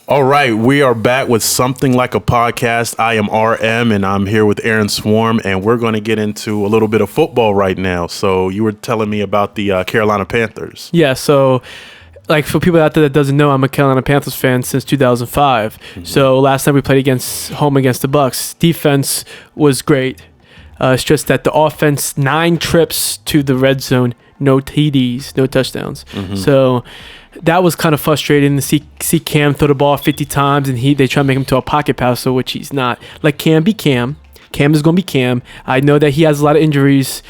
All right, we are back with Something Like a Podcast. I am RM, and I'm here with Aaron Swarm, and we're going to get into a little bit of football right now. So you were telling me about the Carolina Panthers. Yeah, so like for people out there that doesn't know, I'm a Carolina Panthers fan since 2005. Mm-hmm. So last time we played home against the Bucks, defense was great. It's just that the offense, 9 trips to the red zone, no TDs, no touchdowns. Mm-hmm. So that was kind of frustrating to see Cam throw the ball 50 times, and they try to make him to a pocket passer, which he's not. Like Cam be Cam. Cam is going to be Cam. I know that he has a lot of injuries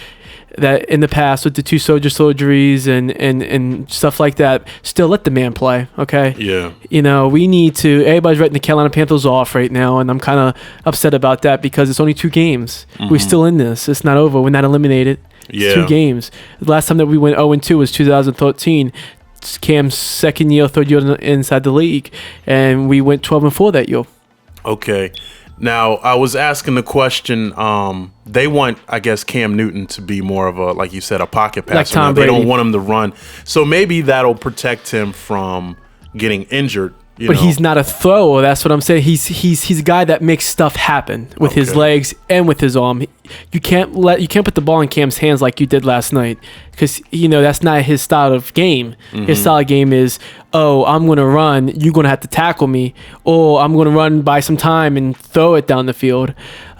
that in the past with the 2 soldier surgeries and stuff like that. Still let the man play, okay? Yeah. You know, everybody's writing the Carolina Panthers off right now, and I'm kind of upset about that because it's only 2 games. Mm-hmm. We're still in this. It's not over. We're not eliminated. It's 2 games. The last time that we went 0-2 was 2013. Cam's second year, third year inside the league, and we went 12-4 that year. Okay. Now, I was asking the question, they want, I guess, Cam Newton to be more of a, like you said, a pocket passer. Like Tom Brady. They don't want him to run. So maybe that'll protect him from getting injured. But he's not a thrower. That's what I'm saying. He's a guy that makes stuff happen with his legs and with his arm. You can't put the ball in Cam's hands like you did last night, because that's not his style of game. Mm-hmm. His style of game is, I'm going to run, you're going to have to tackle me, or I'm going to run by some time and throw it down the field.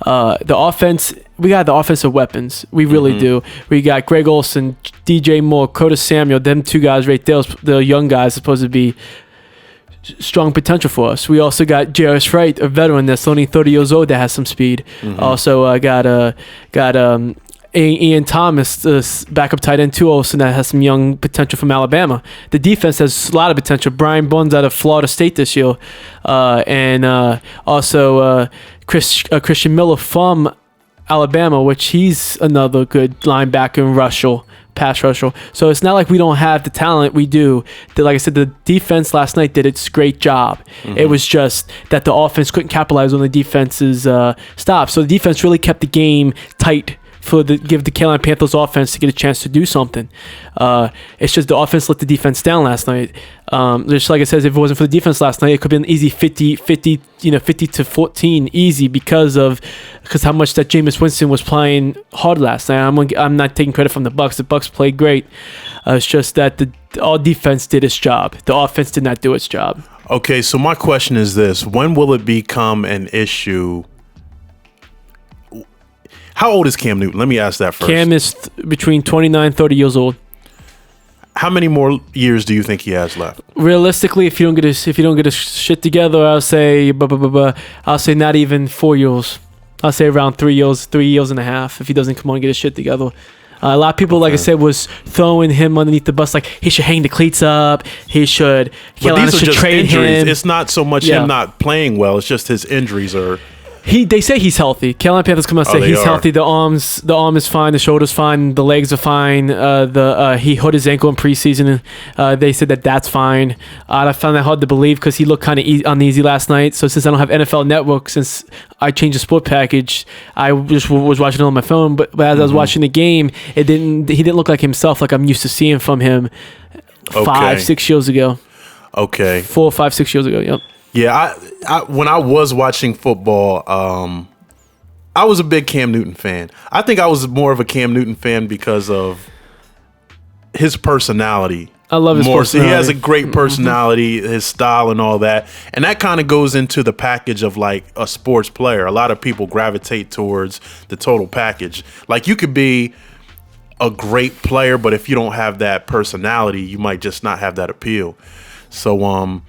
The offense, we got the offensive weapons. We really do. We got Greg Olsen, DJ Moore, Curtis Samuel. Them 2 guys right there, the young guys, supposed to be strong potential for us. We also got Jairus Wright, a veteran that's only 30 years old that has some speed. Mm-hmm. Also got Ian Thomas, the backup tight end too, also that has some young potential from Alabama. The defense has a lot of potential. Brian Burns out of Florida State this year, and also Christian Miller from Alabama, which he's another good linebacker and pass rusher. So it's not like we don't have the talent. We do. Like I said, the defense last night did its great job. Mm-hmm. It was just that the offense couldn't capitalize on the defense's stop. So the defense really kept the game tight give the Carolina Panthers offense to get a chance to do something. It's just the offense let the defense down last night. Just like I said, if it wasn't for the defense last night, it could have been easy 50 to 14 easy because how much that Jameis Winston was playing hard last night. I'm not taking credit from the Bucks. The Bucks played great. It's just that all defense did its job. The offense did not do its job. Okay, so my question is this: when will it become an issue? How old is Cam Newton? Let me ask that first. Cam is between 29 and 30 years old. How many more years do you think he has left? Realistically, if you don't get his shit together, I'll say not even 4 years. I'll say around 3 years and a half if he doesn't come on and get his shit together. A lot of people, like I said, was throwing him underneath the bus, like he should hang the cleats up. Carolina should trade him. It's not so much him not playing well. It's just his injuries are. They say he's healthy. Carolina Panthers come out and say he's healthy. The arm is fine. The shoulder's fine. The legs are fine. He hurt his ankle in preseason. They said that's fine. I found that hard to believe because he looked kind of uneasy last night. So since I don't have NFL Network, since I changed the sport package, I just was watching it on my phone. But as I was watching the game, he didn't look like himself like I'm used to seeing from him 5-6 years ago. Okay. 4, 5, 6 years ago. Yep. Yeah, I when I was watching football, I was a big Cam Newton fan. I think I was more of a Cam Newton fan because of his personality. I love his personality. He has a great personality, his style and all that. And that kind of goes into the package of like a sports player. A lot of people gravitate towards the total package. Like you could be a great player, but if you don't have that personality, you might just not have that appeal. So,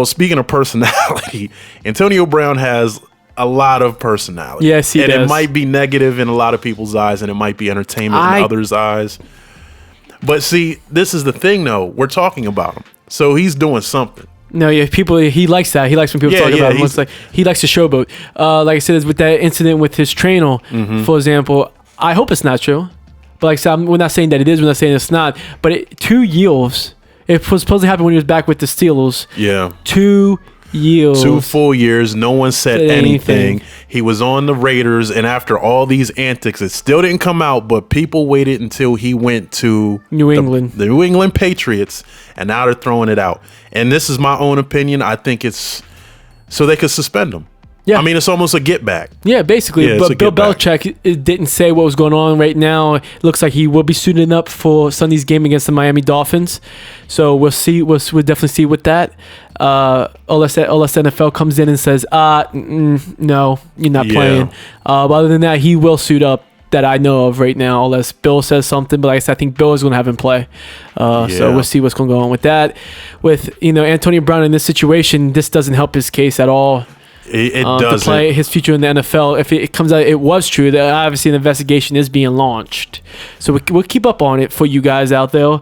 speaking of personality, Antonio Brown has a lot of personality. Yes, he does. And it might be negative in a lot of people's eyes, and it might be entertainment in others' eyes. But see, this is the thing, though. We're talking about him. So he's doing something. No, yeah, he likes that. He likes when people talk about him. It's like, he likes to showboat. Like I said, with that incident with his trainer, for example, I hope it's not true. But like I said, we're not saying that it is. We're not saying it's not. But 2 years... It was supposed to happen when he was back with the Steelers. Yeah. 2 Years. 2 full years. No one said anything. He was on the Raiders, and after all these antics, it still didn't come out, but people waited until he went to New England. The New England Patriots, and now they're throwing it out. And this is my own opinion. I think it's so they could suspend him. Yeah. I mean, it's almost a get back. Yeah, basically. But Bill Belichick didn't say what was going on right now. It looks like he will be suiting up for Sunday's game against the Miami Dolphins. So we'll see. We'll definitely see with that. Unless NFL comes in and says, no, you're not playing. But other than that, he will suit up that I know of right now, unless Bill says something. But like I said, I think Bill is going to have him play. So we'll see what's going to go on with that. With, Antonio Brown in this situation, this doesn't help his case at all. It doesn't. To play his future in the NFL. If it comes out, it was true that obviously an investigation is being launched. So we'll keep up on it for you guys out there.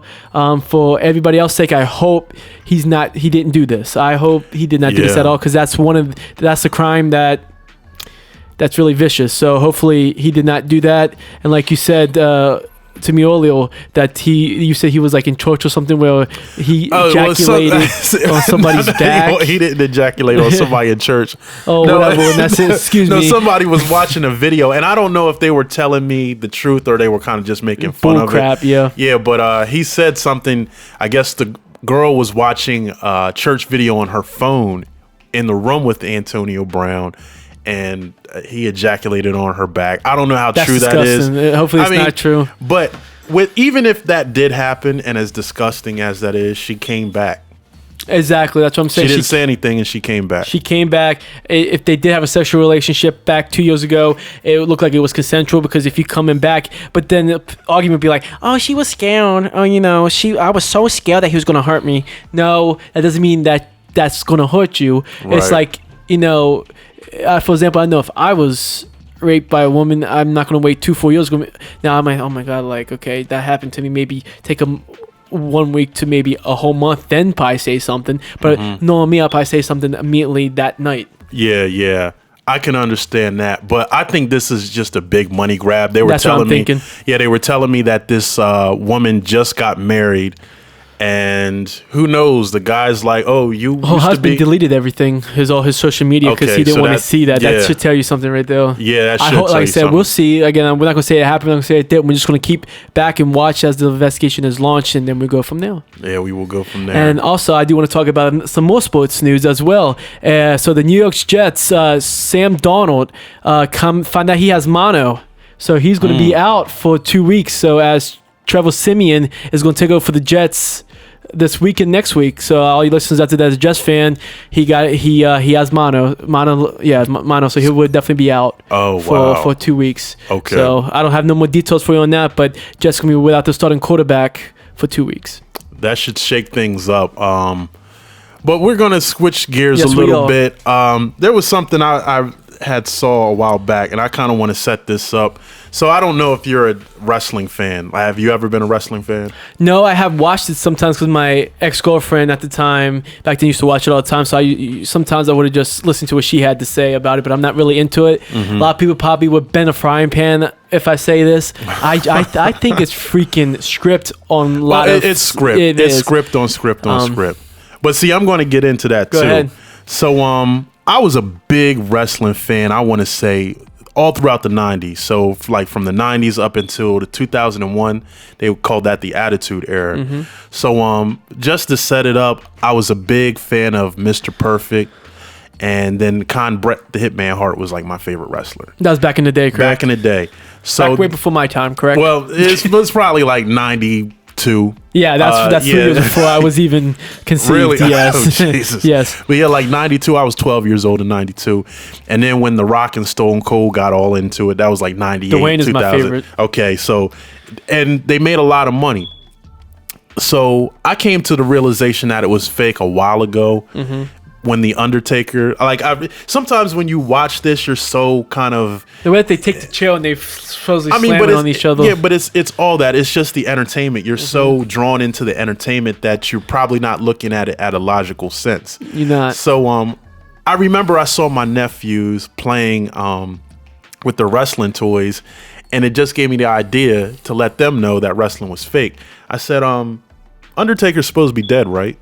For everybody else's sake, I hope he didn't do this. I hope he did not do this at all, because that's a crime that's really vicious. So hopefully he did not do that. And like you said, to me earlier, that you said he was like in church or something where he ejaculated on somebody's back. He didn't ejaculate on somebody in church. Whatever. And that's it. Excuse me. No, somebody was watching a video, and I don't know if they were telling me the truth or they were kind of just making fun of it. Yeah, but he said something. I guess the girl was watching a church video on her phone in the room with Antonio Brown, and he ejaculated on her back. I don't know how true disgusting. That is. Hopefully it's not true. But even if that did happen, and as disgusting as that is, she came back. Exactly. That's what I'm saying. She didn't say anything, and she came back. She came back. If they did have a sexual relationship back 2 years ago, it would look like it was consensual, because if you coming back, but then the argument would be like, oh, she was scared. Oh, I was so scared that he was going to hurt me. No, that doesn't mean that's going to hurt you. Right. It's like, for example, I know if I was raped by a woman, I'm not going to wait 2 full years. Now I'm like, oh my God, like, okay, that happened to me. Maybe take 1 week to maybe a whole month, then probably say something. But knowing me, I'll probably say something immediately that night. Yeah. I can understand that, but I think this is just a big money grab. They were telling me, they were telling me that this woman just got married. And who knows? The guy's like, "Oh, you." Her husband deleted everything, all his social media, because he didn't want to see that. Yeah. That should tell you something right there. Yeah, that should tell you like I said, something. We'll see. Again, we're not going to say it happened. We're not going to say it did. We're just going to keep back and watch as the investigation is launched, and then we go from there. Yeah, we will go from there. And also, I do want to talk about some more sports news as well. So the New York Jets, Sam Darnold, find out he has mono, so he's going to be out for 2 weeks. So as Trevor Siemian is going to take over for the Jets this week and next week. So all you listeners out there that's a Jets fan, he has mono, so he would definitely be out for 2 weeks. Okay. So I don't have no more details for you on that, but Jets gonna be without the starting quarterback for 2 weeks. That should shake things up. But we're gonna switch gears a little bit. There was something I had saw a while back, and I kind of want to set this up. So I don't know if you're a wrestling fan. Have you ever been a wrestling fan? No, I have watched it sometimes because my ex-girlfriend at the time, back then, used to watch it all the time. So sometimes I would have just listened to what she had to say about it, but I'm not really into it. A lot of people probably would bend a frying pan if I say this. I think it's freaking script on a lot of... It's script. It's script on script on script. But see, I'm going to get into that too. Go ahead. So I was a big wrestling fan, I want to say, all throughout the 90s. So like from the 90s up until the 2001, they called that the Attitude Era. So just to set it up, I was a big fan of Mr. Perfect. And then Bret the Hitman Hart was like my favorite wrestler. That was back in the day, correct? Back in the day. So back way before my time, correct? Well, it was probably like 92. Yeah, that's 3 years before I was even conceived. Really? Yes. Oh, Jesus. Yes. But yeah, like 92, I was 12 years old in 92. And then when The Rock and Stone Cold got all into it, that was like 98, Dwayne is 2000. my favorite. Okay, so, and they made a lot of money. So I came to the realization that it was fake a while ago. When The Undertaker, sometimes when you watch this, you're so kind of... The way that they take the chair and they supposedly slam it on each other. Yeah, but it's all that. It's just the entertainment. You're so drawn into the entertainment that you're probably not looking at it at a logical sense. You're not. So I remember I saw my nephews playing with the wrestling toys, and it just gave me the idea to let them know that wrestling was fake. I said, Undertaker's supposed to be dead, right?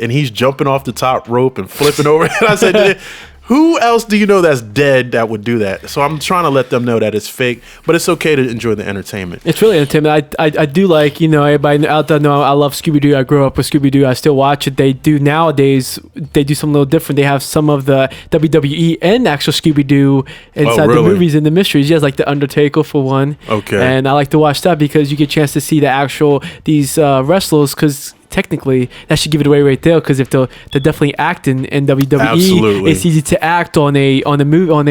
and he's jumping off the top rope and flipping over. And I said, who else do you know that's dead that would do that? So I'm trying to let them know that it's fake, but it's okay to enjoy the entertainment. It's really entertainment. I do like, everybody out there know I love Scooby-Doo. I grew up with Scooby-Doo. I still watch it. They do nowadays, they do something a little different. They have some of the WWE and actual Scooby-Doo inside the movies and the mysteries. Yes, like The Undertaker for one. Okay. And I like to watch that because you get a chance to see these wrestlers, because technically that should give it away right there, because if they're definitely acting in WWE, Absolutely. it's easy to act on a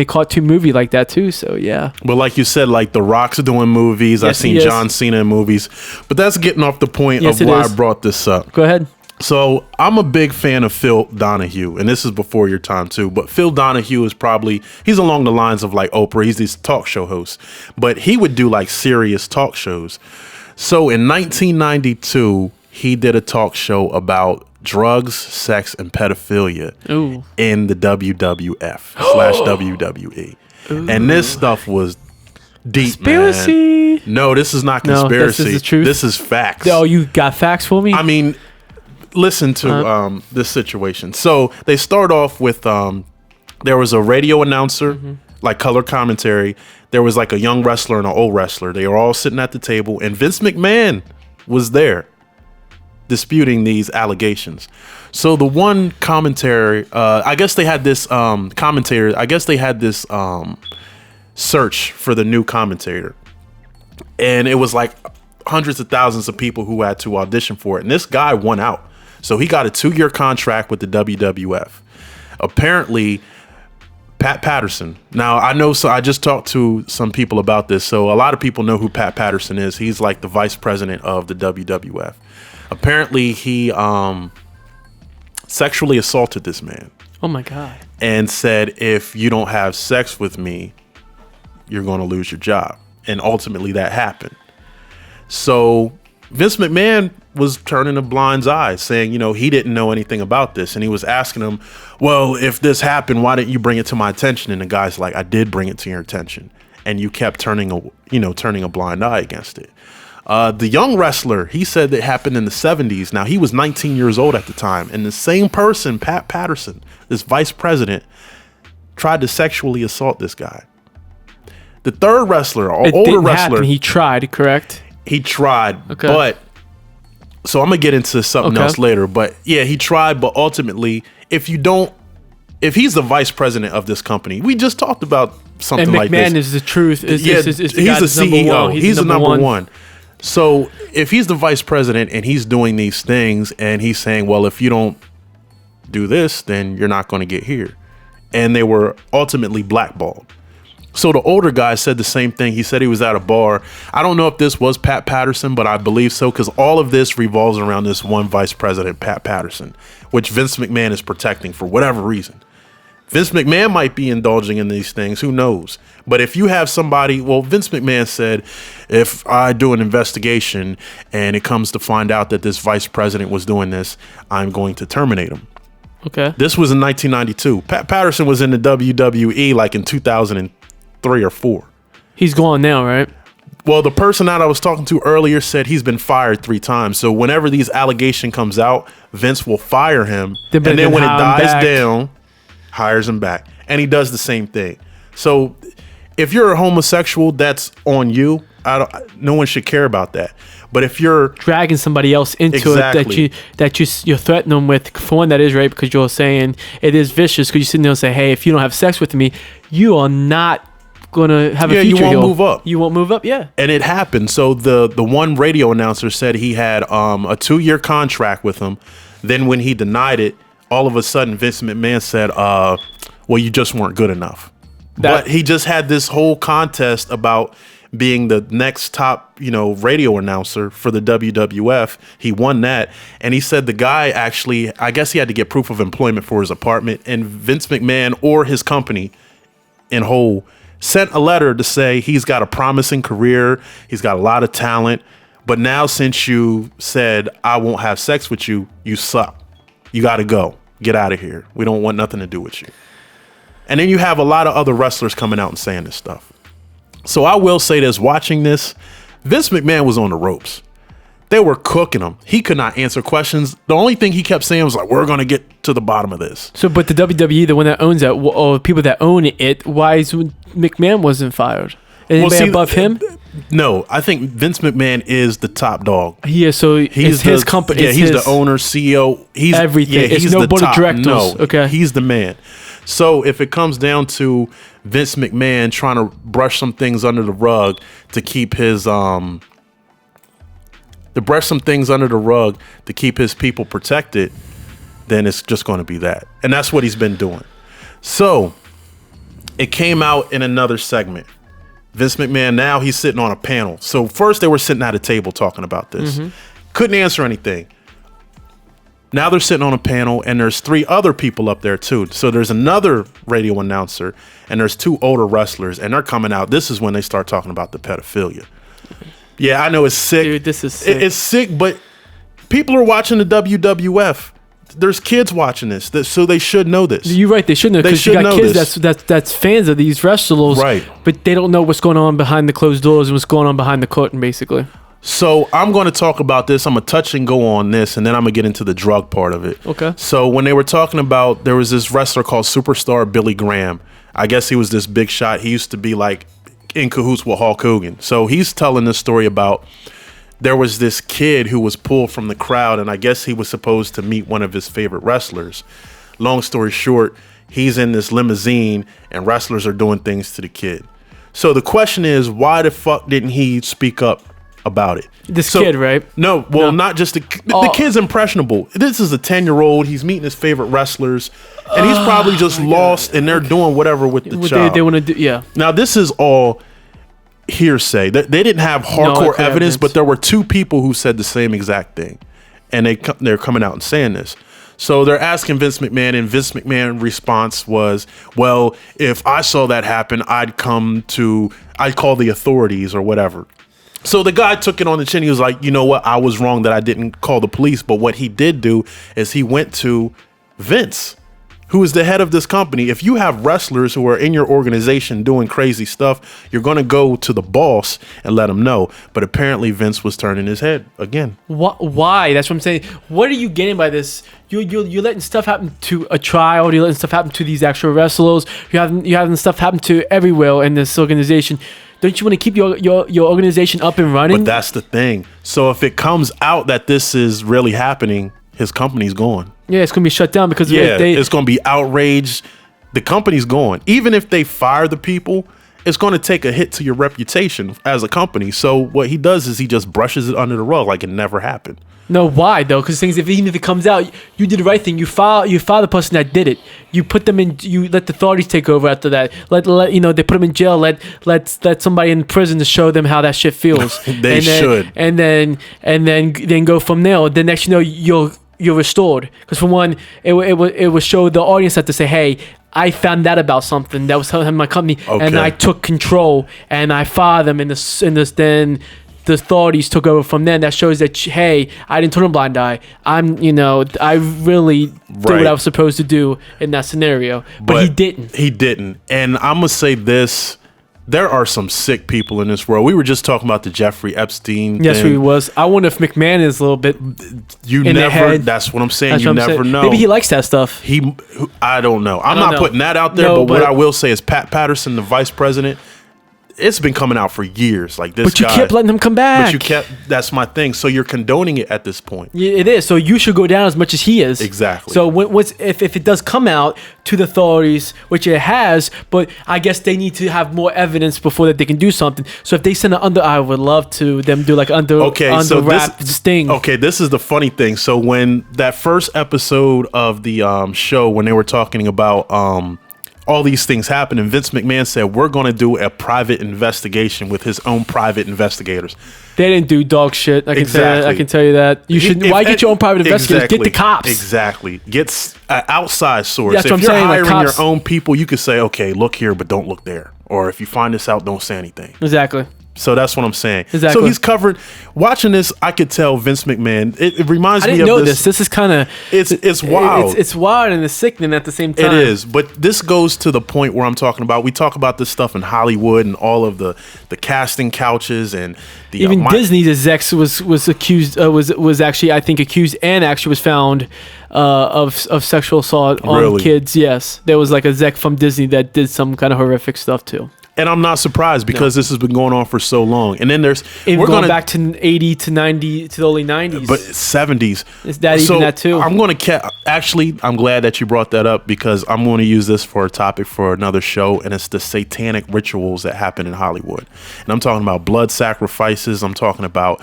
cartoon movie like that too. So yeah. But like you said, like The Rock's doing movies. I've seen John Cena in movies. But that's getting off the point of why I brought this up. Go ahead. So I'm a big fan of Phil Donahue, and this is before your time too. But Phil Donahue is he's along the lines of like Oprah. He's this talk show host, but he would do like serious talk shows. So in 1992, he did a talk show about drugs, sex, and pedophilia in the WWF/WWE. And this stuff was deep, conspiracy. Man. No, this is not conspiracy. This is the truth. This is facts. Oh, you got facts for me? I mean, listen to this situation. So they start off with there was a radio announcer, like color commentary. There was like a young wrestler and an old wrestler. They were all sitting at the table, and Vince McMahon was there disputing these allegations. So the one commentary, I guess they had this commentator. I guess they had this search for the new commentator, and it was like hundreds of thousands of people who had to audition for it. And this guy won out, so he got a 2-year contract with the WWF. Apparently, Pat Patterson. Now I know. So I just talked to some people about this. So a lot of people know who Pat Patterson is. He's like the vice president of the WWF. Apparently, he sexually assaulted this man. Oh my God. And said, if you don't have sex with me, you're going to lose your job. And ultimately that happened. So Vince McMahon was turning a blind eye, saying, he didn't know anything about this. And he was asking him, well, if this happened, why didn't you bring it to my attention? And the guy's like, I did bring it to your attention. And you kept turning a blind eye against it. The young wrestler, he said that happened in the 70s. Now, he was 19 years old at the time. And the same person, Pat Patterson, this vice president, tried to sexually assault this guy. The third wrestler, or older wrestler. Happen. He tried, correct? He tried, but so I'm gonna get into something else later. But yeah, he tried, but ultimately, if he's the vice president of this company, we just talked about something like this. And McMahon is the truth. He's the CEO. He's the number one. So if he's the vice president and he's doing these things and he's saying, well, if you don't do this, then you're not going to get here. And they were ultimately blackballed. So the older guy said the same thing. He said he was at a bar. I don't know if this was Pat Patterson, but I believe so, because all of this revolves around this one vice president, Pat Patterson, which Vince McMahon is protecting for whatever reason. Vince McMahon might be indulging in these things. Who knows? But if you have somebody, well, Vince McMahon said, if I do an investigation and it comes to find out that this vice president was doing this, I'm going to terminate him. Okay. This was in 1992. Pat Patterson was in the WWE like in 2003 or 4. He's gone now, right? Well, the person that I was talking to earlier said he's been fired 3 times. So whenever these allegation comes out, Vince will fire him. And then when it dies down, hires him back. And he does the same thing. So if you're a homosexual, that's on you. No one should care about that. But if you're dragging somebody else into it that you're threatening them with, for one, that is right, because you're saying it is vicious, because you're sitting there and say, hey, if you don't have sex with me, you are not gonna have a future. You won't move up. You won't move up. Yeah. And it happened. So the one radio announcer said he had a 2-year contract with him. Then when he denied it, all of a sudden Vince McMahon said, well, you just weren't good enough. But he just had this whole contest about being the next top, radio announcer for the WWF. He won that. And he said the guy actually, I guess he had to get proof of employment for his apartment. And Vince McMahon or his company in whole sent a letter to say he's got a promising career. He's got a lot of talent. But now since you said, I won't have sex with you, you suck. You got to go. Get out of here. We don't want nothing to do with you. And then you have a lot of other wrestlers coming out and saying this stuff. So I will say this, watching this, Vince McMahon was on the ropes. They were cooking him. He could not answer questions. The only thing he kept saying was like, "We're gonna get to the bottom of this." So, but the WWE, the one that owns that, or people that own it, why is McMahon wasn't fired? Anybody above him? No, I think Vince McMahon is the top dog. Yeah, so he's his company. Yeah, he's the owner, CEO. He's everything. Yeah, he's no the board top. of directors. No, okay, he's the man. So if it comes down to Vince McMahon trying to brush some things under the rug to keep his people protected, then it's just going to be that. And that's what he's been doing. So it came out in another segment. Vince McMahon, now he's sitting on a panel. So first they were sitting at a table talking about this. Couldn't answer anything. Now they're sitting on a panel, and there's 3 other people up there too. So there's another radio announcer, and there's 2 older wrestlers, and they're coming out. This is when they start talking about the pedophilia. Yeah, I know it's sick. Dude, this is sick. It's sick, but people are watching the WWF. There's kids watching this, so they should know this. You're right. They should know, because you got kids that's fans of these wrestlers, right? But they don't know what's going on behind the closed doors and what's going on behind the curtain, basically. So I'm going to talk about this. I'm going to touch and go on this, and then I'm going to get into the drug part of it. Okay. So when they were talking about, there was this wrestler called Superstar Billy Graham. I guess he was this big shot. He used to be like in cahoots with Hulk Hogan. So he's telling this story about, there was this kid who was pulled from the crowd, and I guess he was supposed to meet one of his favorite wrestlers. Long story short, he's in this limousine, and wrestlers are doing things to the kid. So the question is, why the fuck didn't he speak up about it? This kid, right? No, well, not just the kid's impressionable. This is a 10-year-old. He's meeting his favorite wrestlers, and he's probably just lost, and they're doing whatever with the child. They want to do, yeah. Now, this is all hearsay. They didn't have hardcore evidence, but there were 2 people who said the same exact thing, and they're coming out and saying this. So they're asking Vince McMahon, and Vince McMahon's response was, "Well, if I saw that happen, I'd call the authorities or whatever." So the guy took it on the chin. He was like, "You know what? I was wrong that I didn't call the police." But what he did do is he went to Vince, who is the head of this company. If you have wrestlers who are in your organization doing crazy stuff, you're going to go to the boss and let him know. But apparently Vince was turning his head again. Why? That's what I'm saying. What are you getting by this? You're letting stuff happen to a child. You're letting stuff happen to these actual wrestlers. You're having stuff happen to everywhere in this organization. Don't you want to keep your organization up and running? But that's the thing. So if it comes out that this is really happening, his company's gone. Yeah, it's going to be shut down because it's going to be outraged. The company's gone. Even if they fire the people, it's going to take a hit to your reputation as a company. So what he does is he just brushes it under the rug like it never happened. No, why though? Because even if it comes out, you did the right thing. You file the person that did it. You put them in. You let the authorities take over after that. Let they put them in jail. Let somebody in prison to show them how that shit feels. should. And then go from there. The next you're restored. Because for one, it would show the audience that to say, hey, I found out about something that was in my company, and I took control and I fired them in this. Then the authorities took over from then. That shows that, hey, I didn't turn a blind eye. I really did what I was supposed to do in that scenario. But he didn't. He didn't. And I'm going to say this. There are some sick people in this world. We were just talking about the Jeffrey Epstein Yes, thing. he was. I wonder if McMahon is a little bit That's what I'm saying. You never know. Maybe he likes that stuff. I don't know. I'm not putting that out there, but what I will say is Pat Patterson, the vice president, it's been coming out for years. Like this, but you kept letting him come back. That's my thing. So you're condoning it at this point. Yeah, it is. So you should go down as much as he is. Exactly. So if it does come out to the authorities, which it has, but I guess they need to have more evidence before that they can do something. So if they send I would love to them do like under wrap sting. Okay, this is the funny thing. So when that first episode of the show, when they were talking about all these things happen, and Vince McMahon said, we're going to do a private investigation with his own private investigators. They didn't do dog shit. I can tell you that. You should. Why get your own private investigators? Get the cops. Exactly. Get an outside source. That's if what I'm you're saying, hiring your own people, you could say, okay, look here, but don't look there. Or if you find this out, don't say anything. Exactly. So that's what I'm saying. Exactly. So he's covered. Watching this, I could tell Vince McMahon. It reminds me of this. I didn't know this. This is kind of... It's wild. It's wild and it's sickening at the same time. It is. But this goes to the point where I'm talking about. We talk about this stuff in Hollywood and all of the casting couches and the... Even Disney's execs was accused, was actually, I think, accused and actually was found of sexual assault on kids. Yes. There was like a exec from Disney that did some kind of horrific stuff too. And I'm not surprised because this has been going on for so long. And then we're going back to 80 to 90 to the early 90s. But 70s. Is that so even that too? I'm going to actually, I'm glad that you brought that up because I'm going to use this for a topic for another show, and it's the satanic rituals that happen in Hollywood. And I'm talking about blood sacrifices. I'm talking about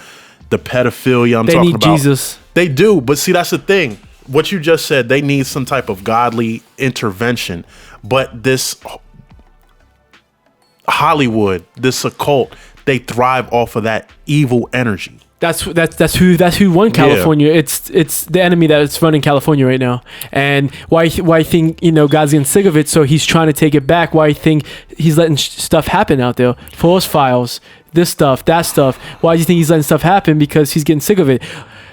the pedophilia. They need Jesus. They do, but see, that's the thing. What you just said, they need some type of godly intervention. But this Hollywood, this occult, they thrive off of that evil energy. That's who won California. Yeah. It's the enemy that's running California right now. And why I think God's getting sick of it, so he's trying to take it back. Why I think he's letting stuff happen out there, false files, this stuff, that stuff. Why do you think he's letting stuff happen? Because he's getting sick of it.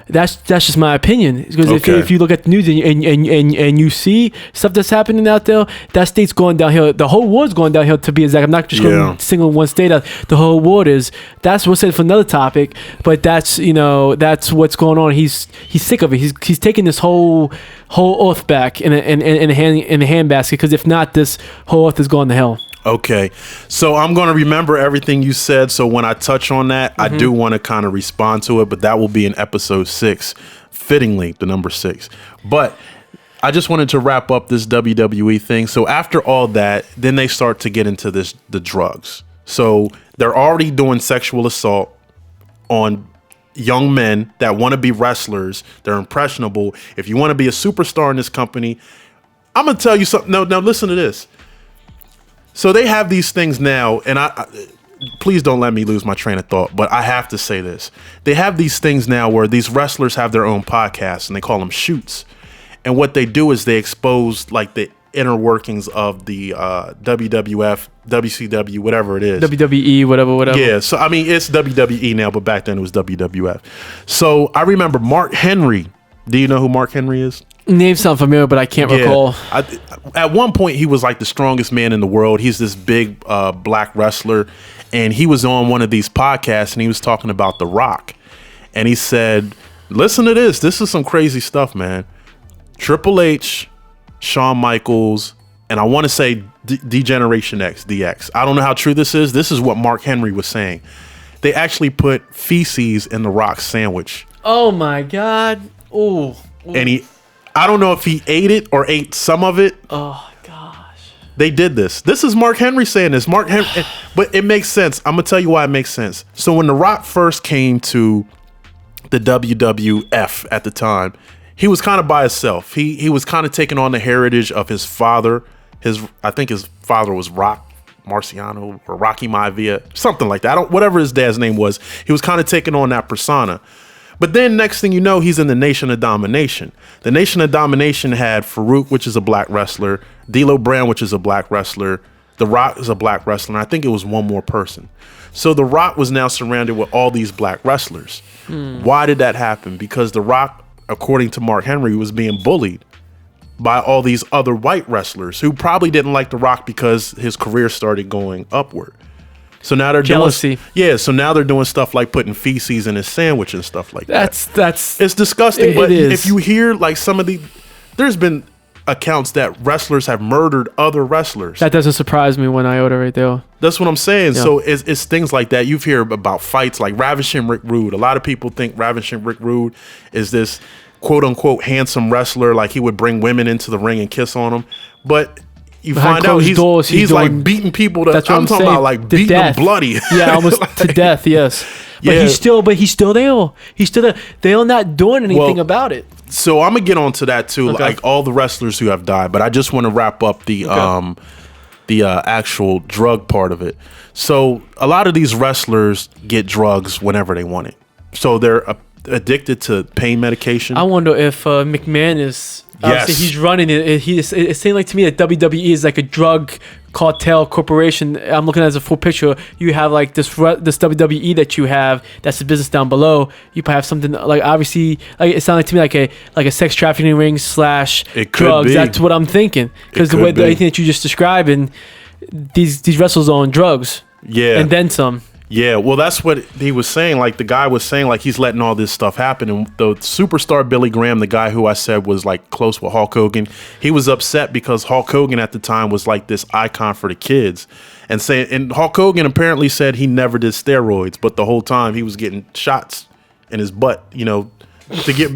That's just my opinion. Because if you look at the news and you see stuff that's happening out there, that state's going downhill. The whole world's going downhill, to be exact. I'm not just going to single one state out. The whole world is. That's what's said for another topic. But that's what's going on. He's sick of it. He's taking this whole earth back in a handbasket. Because if not, this whole earth is going to hell. Okay, so I'm going to remember everything you said. So when I touch on that, I do want to kind of respond to it, but that will be in episode 6, fittingly, the number 6. But I just wanted to wrap up this WWE thing. So after all that, then they start to get into the drugs. So they're already doing sexual assault on young men that want to be wrestlers. They're impressionable. If you want to be a superstar in this company, I'm going to tell you something. No, listen to this. So they have these things now, and I please don't let me lose my train of thought, but I have to say this. They have these things now where these wrestlers have their own podcasts, and they call them shoots. And what they do is they expose like the inner workings of the WWF, WCW, whatever it is. WWE, whatever. Yeah, so I mean, it's WWE now, but back then it was WWF. So I remember Mark Henry. Do you know who Mark Henry is? Name sound familiar, but I can't recall. At one point, he was like the strongest man in the world. He's this big black wrestler, and he was on one of these podcasts, and he was talking about The Rock. And he said, listen to this. This is some crazy stuff, man. Triple H, Shawn Michaels, and I want to say D-Generation X, DX. I don't know how true this is. This is what Mark Henry was saying. They actually put feces in The Rock's sandwich. Oh, my God. Ooh. And I don't know if he ate it or ate some of it. Oh, gosh. They did this. This is Mark Henry saying this. But it makes sense. I'm going to tell you why it makes sense. So when The Rock first came to the WWF at the time, he was kind of by himself. He was kind of taking on the heritage of his father. I think his father was Rock Marciano or Rocky Maivia, something like that. Whatever his dad's name was, he was kind of taking on that persona. But then next thing you know, he's in the Nation of Domination. The Nation of Domination had Farouk, which is a black wrestler, D'Lo Brown, which is a black wrestler, The Rock is a black wrestler, and I think it was one more person. So The Rock was now surrounded with all these black wrestlers. Why did that happen? Because The Rock, according to Mark Henry, was being bullied by all these other white wrestlers who probably didn't like The Rock because his career started going upward. So now they're jealousy. So now they're doing stuff like putting feces in his sandwich and stuff like that. That's it's disgusting. But if you hear like some of there's been accounts that wrestlers have murdered other wrestlers. That doesn't surprise me one iota right there. That's what I'm saying. Yeah. So it's things like that. You've heard about fights like Ravishing Rick Rude. A lot of people think Ravishing Rick Rude is this quote unquote handsome wrestler, like he would bring women into the ring and kiss on them, but you find out he's like beating people. That's what I'm talking about, like beating them bloody. Yeah, almost like, to death. Yes, but he's still there. He's still there. They're not doing anything about it. So I'm gonna get onto that too, like all the wrestlers who have died. But I just want to wrap up the actual drug part of it. So a lot of these wrestlers get drugs whenever they want it. So they're addicted to pain medication. I wonder if McMahon is Obviously, he's running it. It seemed like to me that WWE is like a drug cartel corporation. I'm looking at it as a full picture. You have like this WWE that you have. That's the business down below. You probably have something like obviously like it sounded like to me like a sex trafficking ring / drugs. That's what I'm thinking because the way everything that you just described and these wrestlers are on drugs. Yeah, and then some. Yeah, well, that's what he was saying. Like, the guy was saying, like, he's letting all this stuff happen. And the superstar Billy Graham, the guy who I said was, like, close with Hulk Hogan, he was upset because Hulk Hogan at the time was, like, this icon for the kids. And Hulk Hogan apparently said he never did steroids, but the whole time he was getting shots in his butt, you know, to get...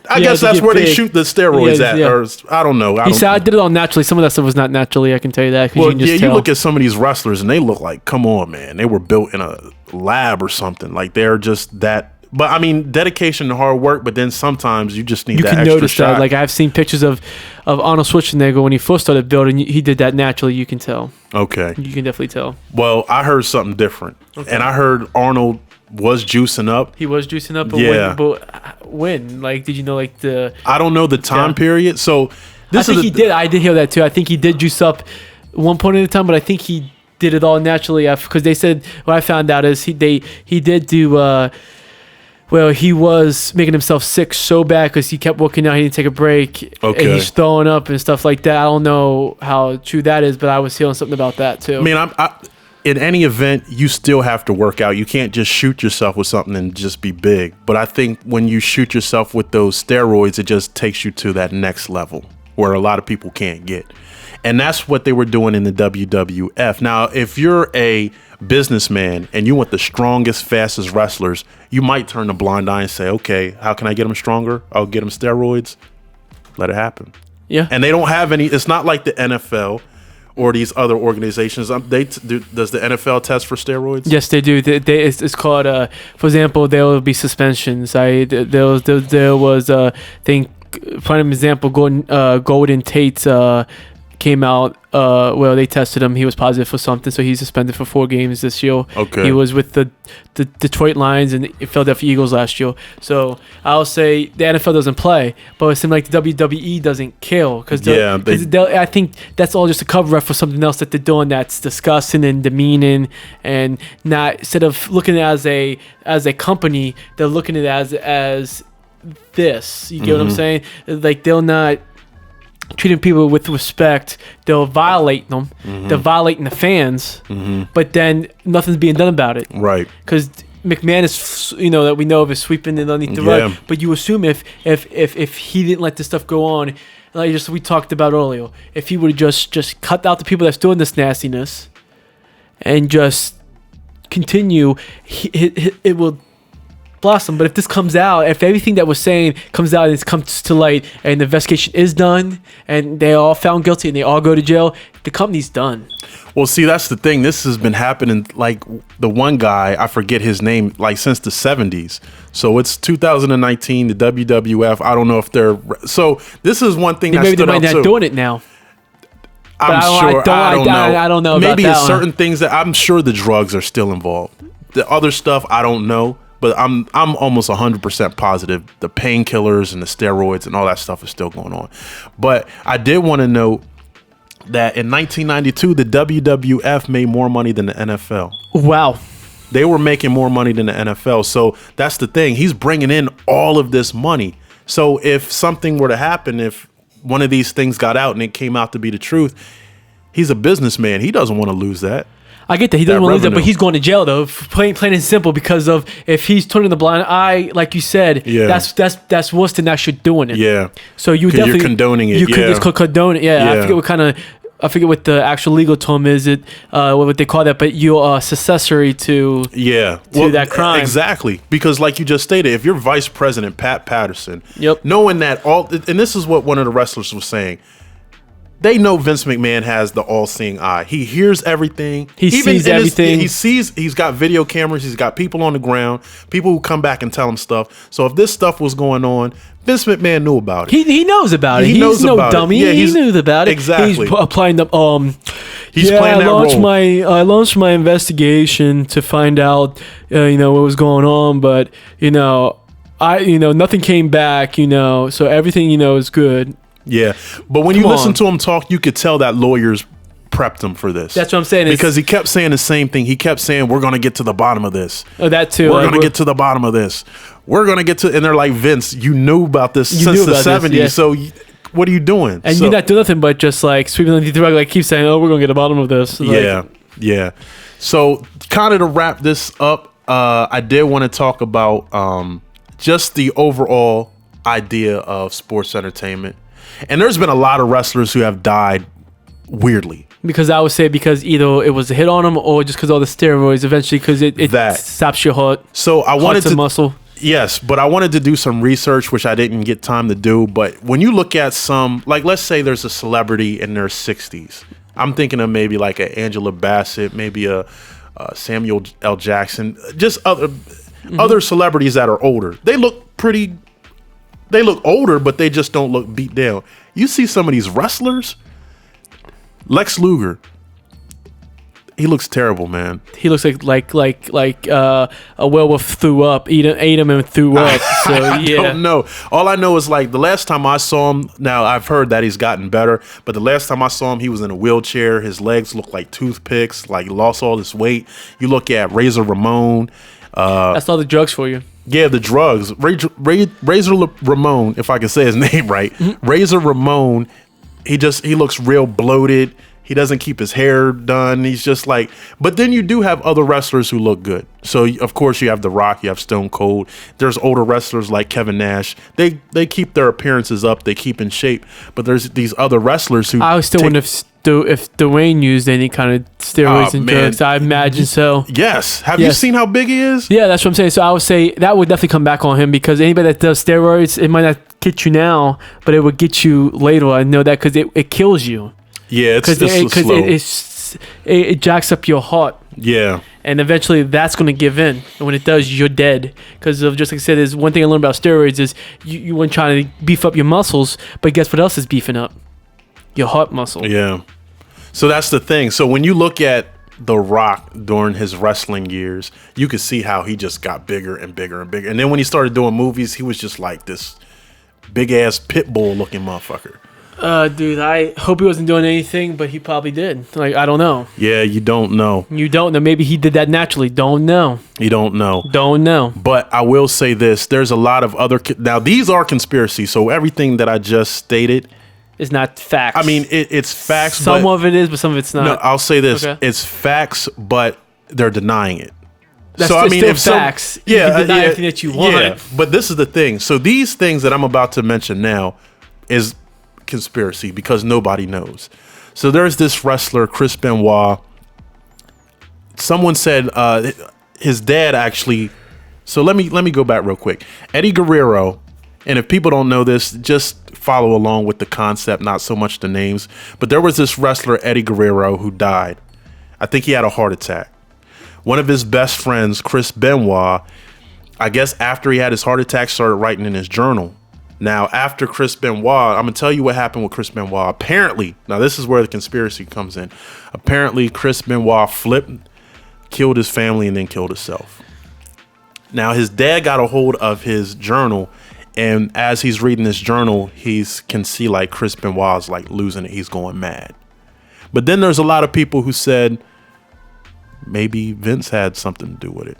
I guess that's where they shoot the steroids at. Or, I don't know. He said I did it all naturally. Some of that stuff was not naturally, I can tell you that. Well, you look at some of these wrestlers and they look like, come on, man. They were built in a lab or something. Like, they're just that. But, I mean, dedication and hard work, but then sometimes you just need that extra shot. You can notice that. Like, I've seen pictures of Arnold Schwarzenegger when he first started building. He did that naturally. You can tell. Okay. You can definitely tell. Well, I heard something different. Okay. And I heard Arnold was juicing up. He was juicing up, but when? Like, did you know, like, the... I don't know the time period, so... I think he did. I did hear that, too. I think he did juice up at one point in the time, but I think he did it all naturally, because they said... What I found out is he did do... well, he was making himself sick so bad because he kept working out. He didn't take a break. Okay. And he's throwing up and stuff like that. I don't know how true that is, but I was hearing something about that, too. I mean, in any event, you still have to work out. You can't just shoot yourself with something and just be big. But I think when you shoot yourself with those steroids, it just takes you to that next level where a lot of people can't get. And that's what they were doing in the WWF. Now, if you're a businessman and you want the strongest, fastest wrestlers, you might turn a blind eye and say, okay, how can I get them stronger? I'll get them steroids. Let it happen. Yeah. And they don't have any, it's not like the NFL or these other organizations. Does the NFL test for steroids? Yes, they do. It's called, for example, there will be suspensions. There was I think, prime example, Golden Tate came out. Well, they tested him. He was positive for something, so he's suspended for 4 games this year. Okay. He was with the Detroit Lions and Philadelphia Eagles last year. So I'll say the NFL doesn't play, but it seems like the WWE doesn't kill because I think that's all just a cover up for something else that they're doing that's disgusting and demeaning, and not instead of looking at it as a company, they're looking at it as this. You get what I'm saying? Like they'll not. Treating people with respect, they'll violate them. They're violating the fans, but then nothing's being done about it. Right. Because McMahon is, that we know of, is sweeping it underneath the rug. But you assume if he didn't let this stuff go on, like we talked about earlier, if he would have just cut out the people that's doing this nastiness, and just continue, it will blossom. But if this comes out, if everything that we're saying comes out and it comes to light and the investigation is done and they're all found guilty and they all go to jail, the company's done. Well, see, that's the thing. This has been happening, like the one guy, I forget his name, like since the 70s. So it's 2019, the WWF. I don't know if they're... So this is one thing that stood out. Maybe they might not doing it now. I'm sure. I don't know. I don't know Maybe about it's that certain things that I'm sure the drugs are still involved. The other stuff, I don't know. But I'm almost 100% positive the painkillers and the steroids and all that stuff is still going on. But I did want to note that in 1992, the WWF made more money than the NFL. Wow. They were making more money than the NFL. So that's the thing. He's bringing in all of this money. So if something were to happen, if one of these things got out and it came out to be the truth, he's a businessman. He doesn't want to lose that. I get that. He doesn't want to lose that, but he's going to jail, though. Plain and simple, because of if he's turning the blind eye, like you said, that's worse than actually doing it. Yeah. So you definitely... You're condoning it. It's called condone it. Yeah. I forget what the actual legal term is. What they call that, but you're accessory to that crime. Exactly, because like you just stated, if you're Vice President Pat Patterson, knowing that and this is what one of the wrestlers was saying. They know Vince McMahon has the all-seeing eye. He hears everything. He sees everything. He's got video cameras. He's got people on the ground, people who come back and tell him stuff. So if this stuff was going on, Vince McMahon knew about it. He knows about it. He's no dummy. Yeah, he knew about it. Exactly. He's applying the He's playing that role. I launched my investigation to find out what was going on, but nothing came back, so everything is good. Yeah. But when you listen to him talk, you could tell that lawyers prepped him for this. That's what I'm saying. Because he kept saying the same thing. He kept saying, we're going to get to the bottom of this. Oh, that too. We're going to get to the bottom of this. We're going to get to, and they're like, Vince, you knew about this since the 70s. This, yeah. So what are you doing? And you're not doing nothing but just like sweeping underneath the rug, like keep saying, oh, we're going to get to the bottom of this. Like, yeah. So kind of to wrap this up, I did want to talk about just the overall idea of sports entertainment. And there's been a lot of wrestlers who have died weirdly. Because I would say because either it was a hit on them or just because all the steroids eventually, because it stops your heart. So I wanted to muscle. Yes, but I wanted to do some research, which I didn't get time to do. But when you look at some, like let's say there's a celebrity in their 60s. I'm thinking of maybe like a Angela Bassett, maybe a Samuel L. Jackson, just other celebrities that are older. They look older, but they just don't look beat down. You see some of these wrestlers, Lex Luger, he looks terrible, man. He looks like a werewolf threw up, ate him and threw up. So I don't know. All I know is like the last time I saw him. Now I've heard that he's gotten better, but the last time I saw him, he was in a wheelchair. His legs looked like toothpicks. Like he lost all his weight. You look at Razor Ramon. That's all the drugs for you. Yeah, the drugs. Razor Ramon, if I can say his name right. Mm-hmm. Razor Ramon. He looks real bloated. He doesn't keep his hair done. He's just like, but then you do have other wrestlers who look good. So of course you have The Rock, you have Stone Cold. There's older wrestlers like Kevin Nash. They keep their appearances up. They keep in shape. But there's these other wrestlers who I still wonder if Dwayne used any kind of steroids and drugs. I imagine so. Yes. Have you seen how big he is? Yeah, that's what I'm saying. So I would say that would definitely come back on him because anybody that does steroids, it might not get you now, but it would get you later. I know that because it kills you. Yeah, because it jacks up your heart. Yeah, and eventually that's going to give in, and when it does, you're dead. Because of just like I said, is one thing I learned about steroids is you want trying to beef up your muscles, but guess what else is beefing up? Your heart muscle. Yeah, so that's the thing. So when you look at The Rock during his wrestling years, you could see how he just got bigger and bigger and bigger. And then when he started doing movies, he was just like this big ass pit bull looking motherfucker. Dude, I hope he wasn't doing anything, but he probably did. Like, I don't know. Yeah, you don't know. You don't know. Maybe he did that naturally. Don't know. You don't know. Don't know. But I will say this. There's a lot of other... Now, these are conspiracies, so everything that I just stated... It's not facts. I mean, it's facts, some of it is, but some of it's not. No, I'll say this. Okay. It's facts, but they're denying it. That's so, I mean, if facts. You can deny everything that you want. Yeah, but this is the thing. So these things that I'm about to mention now is... conspiracy because nobody knows. So there's this wrestler Chris Benoit. Someone said his dad actually. So let me go back real quick. Eddie Guerrero, and if people don't know this, just follow along with the concept, not so much the names. But there was this wrestler Eddie Guerrero who died. I think he had a heart attack. One of his best friends, Chris Benoit, I guess after he had his heart attack, started writing in his journal. Now, after Chris Benoit, I'm going to tell you what happened with Chris Benoit. Apparently, now this is where the conspiracy comes in. Apparently, Chris Benoit flipped, killed his family, and then killed himself. Now, his dad got a hold of his journal, and as he's reading his journal, he can see like Chris Benoit's like losing it. He's going mad. But then there's a lot of people who said maybe Vince had something to do with it.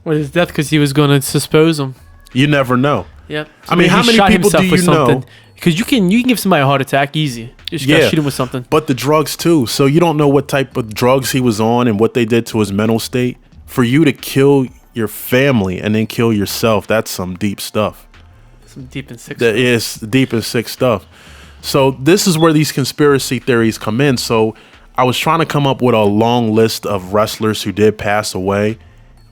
With his death, because he was going to dispose him. You never know. Yep. So I mean, how many people do you know? Because you can give somebody a heart attack easy. You just gotta shoot him with something. But the drugs too. So you don't know what type of drugs he was on and what they did to his mental state. For you to kill your family and then kill yourself, that's some deep stuff. Some deep and sick stuff. That is deep and sick stuff. So this is where these conspiracy theories come in. So I was trying to come up with a long list of wrestlers who did pass away,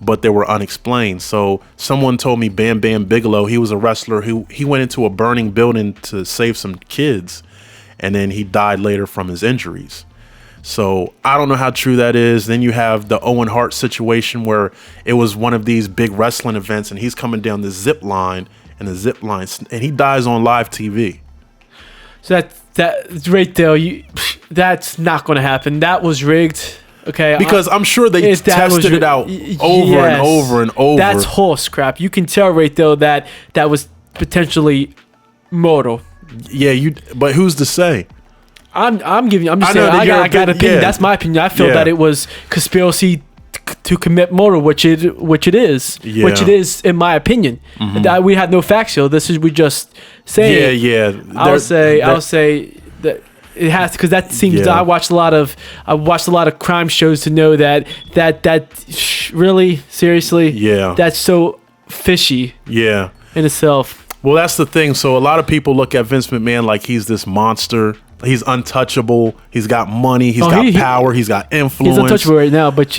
but they were unexplained. So someone told me Bam Bam Bigelow, he was a wrestler who he went into a burning building to save some kids, and then he died later from his injuries. So I don't know how true that is. Then you have the Owen Hart situation where it was one of these big wrestling events and he's coming down the zip line and he dies on live TV. So that right there, that's not going to happen. That was rigged. Okay, because I'm sure they tested it out over and over and over. That's horse crap. You can tell right there that was potentially mortal. Yeah, but who's to say? I'm just saying. I got an opinion. That's my opinion. I feel that it was conspiracy to commit murder, which it is. Yeah. Which it is, in my opinion. That we had no facts here. We just saying. Yeah. I'll say that it has, because that seems. Yeah. I watched a lot of crime shows to know that really, seriously. Yeah. That's so fishy. Yeah. In itself. Well, that's the thing. So a lot of people look at Vince McMahon like he's this monster. He's untouchable. He's got money. He's got power. He's got influence. He's untouchable right now, but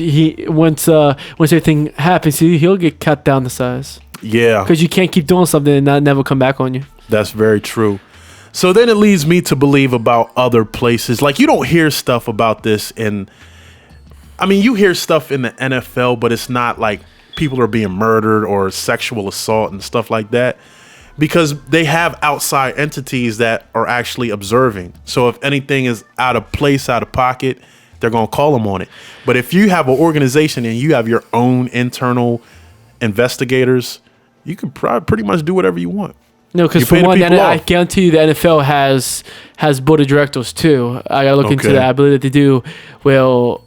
once everything happens, he'll get cut down to size. Yeah. Because you can't keep doing something and not never come back on you. That's very true. So then it leads me to believe about other places. Like, you don't hear stuff about this you hear stuff in the NFL, but it's not like people are being murdered or sexual assault and stuff like that, because they have outside entities that are actually observing. So if anything is out of place, out of pocket, they're going to call them on it. But if you have an organization and you have your own internal investigators, you can pretty much do whatever you want. No, because for one, I guarantee you the NFL has board of directors too. I got to look into that. I believe that they do. Well,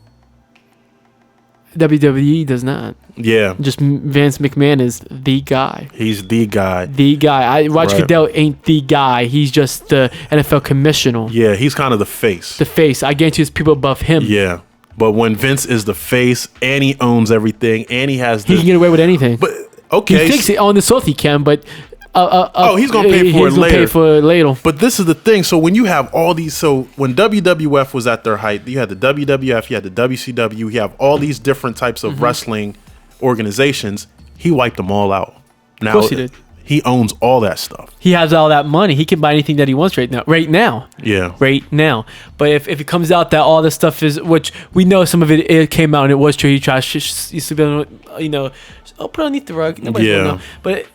WWE does not. Yeah. Just Vince McMahon is the guy. He's the guy. Roger Goodell ain't the guy. He's just the NFL commissioner. Yeah, he's kind of the face. The face. I guarantee there's people above him. Yeah. But when Vince is the face and he owns everything and he has he can get away with anything. But okay. He thinks on the soft he can, but he's gonna pay for it later. Pay for it later. But this is the thing. So when you have all these, so when WWF was at their height, you had the WWF, you had the WCW, you have all these different types of wrestling organizations. He wiped them all out. Now, of course he did. He owns all that stuff. He has all that money. He can buy anything that he wants right now. Yeah. Right now. But if it comes out that all this stuff is, which we know some of it came out and it was true. He tried used to be, put it underneath the rug. Nobody will know. But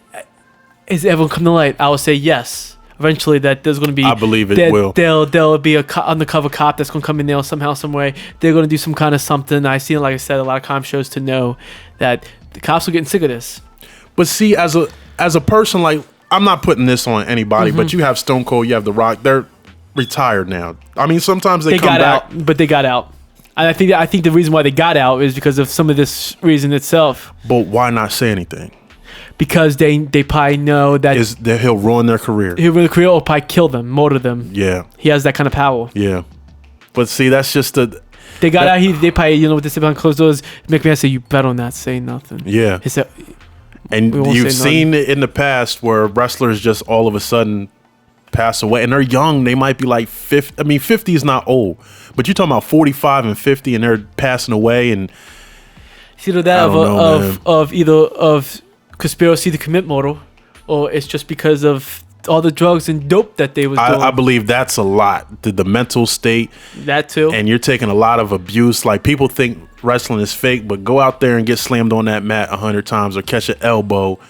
is everyone come to light? I would say yes. Eventually, that there's going to be. I believe it will. There'll be a undercover cop that's going to come in there somehow, some way. They're going to do some kind of something. I see, like I said, a lot of crime shows to know that the cops are getting sick of this. But see, as a person, like, I'm not putting this on anybody, but you have Stone Cold, you have The Rock. They're retired now. I mean, sometimes they come got back, out, but they got out. And I think the reason why they got out is because of some of this reason itself. But why not say anything? Because they probably know that he'll ruin their career. He'll ruin their career or probably kill them, murder them. Yeah. He has that kind of power. Yeah. But see, that's just they got out. They probably, what they say behind closed doors. McMahon said, "You better not say nothing." Yeah. He said, and you've seen it in the past where wrestlers just all of a sudden pass away, and they're young. They might be like 50. I mean, 50 is not old, but you're talking about 45 and 50, and they're passing away. And it's either that of conspiracy to commit murder, or it's just because of all the drugs and dope that they was doing. I believe that's a lot. The mental state. That too. And you're taking a lot of abuse. Like, people think wrestling is fake, but go out there and get slammed on that mat 100 times or catch an elbow.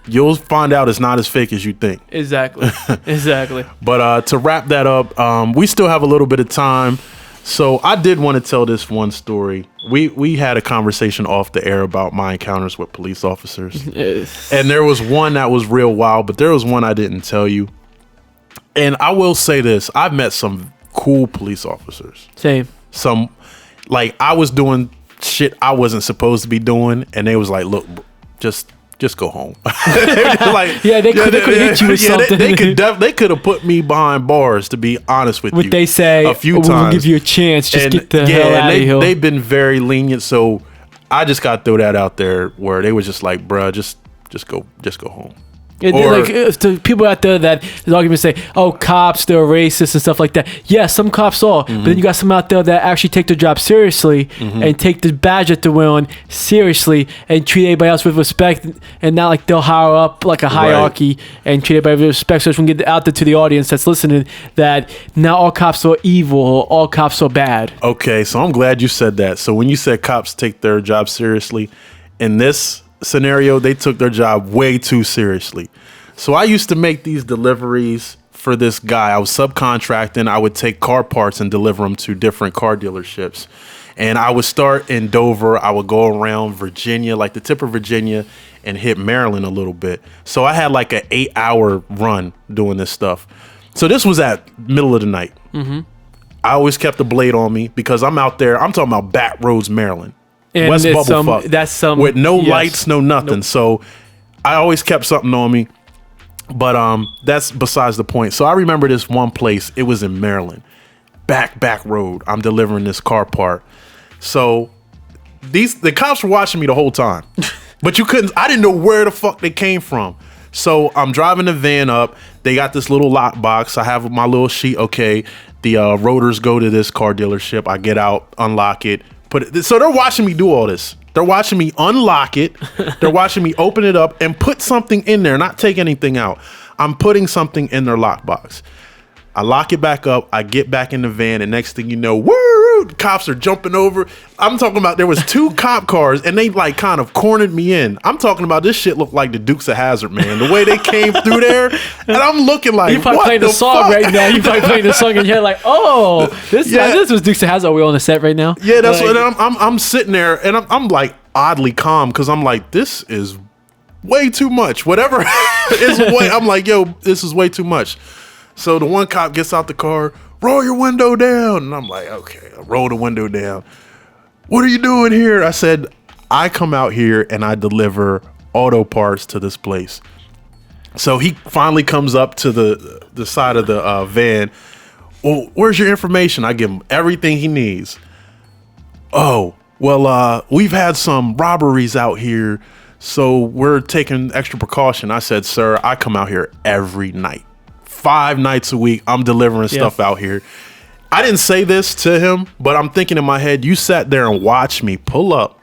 You'll find out it's not as fake as you think. Exactly. Exactly. But to wrap that up, we still have a little bit of time. So I did want to tell this one story. We had a conversation off the air about my encounters with police officers. Yes. And there was one that was real wild, but there was one I didn't tell you. And I will say this. I've met some cool police officers. Same. Some, like, I was doing shit I wasn't supposed to be doing, and they was like, look, just go home. Like, they could have hit you with something. They could have put me behind bars, to be honest with you. Would they say, a few times. We'll give you a chance, just get the hell out of here. They've been very lenient, so I just got to throw that out there where they was just like, bruh, just go home. Like, to people out there that the arguments say, "Oh, cops, they're racist and stuff like that." Yeah, some cops are, but then you got some out there that actually take their job seriously and take the badge that they're wearing seriously and treat everybody else with respect, and not like they'll hire up like a hierarchy and treat everybody with respect. So we can get out there to the audience that's listening that not all cops are evil or all cops are bad. Okay, so I'm glad you said that. So when you said cops take their job seriously, in this scenario, they took their job way too seriously. So I used to make these deliveries for this guy. I was subcontracting. I would take car parts and deliver them to different car dealerships. And I would start in Dover. I would go around Virginia, like the tip of Virginia, and hit Maryland a little bit. So I had like an 8-hour run doing this stuff. So this was at middle of the night. Mm-hmm. I always kept a blade on me because I'm out there. I'm talking about back roads, Maryland. And West Bubblefuck. That's some with no lights, no nothing. Nope. So I always kept something on me. But that's besides the point. So I remember this one place. It was in Maryland. Back road. I'm delivering this car part. So the cops were watching me the whole time. But I didn't know where the fuck they came from. So I'm driving the van up. They got this little lock box. I have my little sheet. Okay, the rotors go to this car dealership. I get out, unlock it, put it. So they're watching me do all this. They're watching me unlock it. They're watching me open it up and put something in there, not take anything out. I'm putting something in their lockbox. I lock it back up. I get back in the van, and next thing you know, woo! Cops are jumping over. I'm talking about there was 2 cop cars, and they like kind of cornered me in. I'm talking about this shit looked like the Dukes of Hazzard, man. The way they came through there, and I'm looking like, you probably playing the song fuck? Right now. You probably playing the song, and you're like, oh, this was Dukes of Hazzard. Are we on the set right now? Yeah, that's what I'm sitting there, and I'm like oddly calm because I'm like, this is way too much. Whatever is way. I'm like, yo, this is way too much. So the one cop gets out the car, roll your window down. And I'm like, okay, I roll the window down. What are you doing here? I said, I come out here and I deliver auto parts to this place. So he finally comes up to the side of the van. Well, where's your information? I give him everything he needs. Oh, well, we've had some robberies out here, so we're taking extra precaution. I said, sir, I come out here every night. 5 nights a week, I'm delivering stuff out here. I didn't say this to him, but I'm thinking in my head, you sat there and watched me pull up.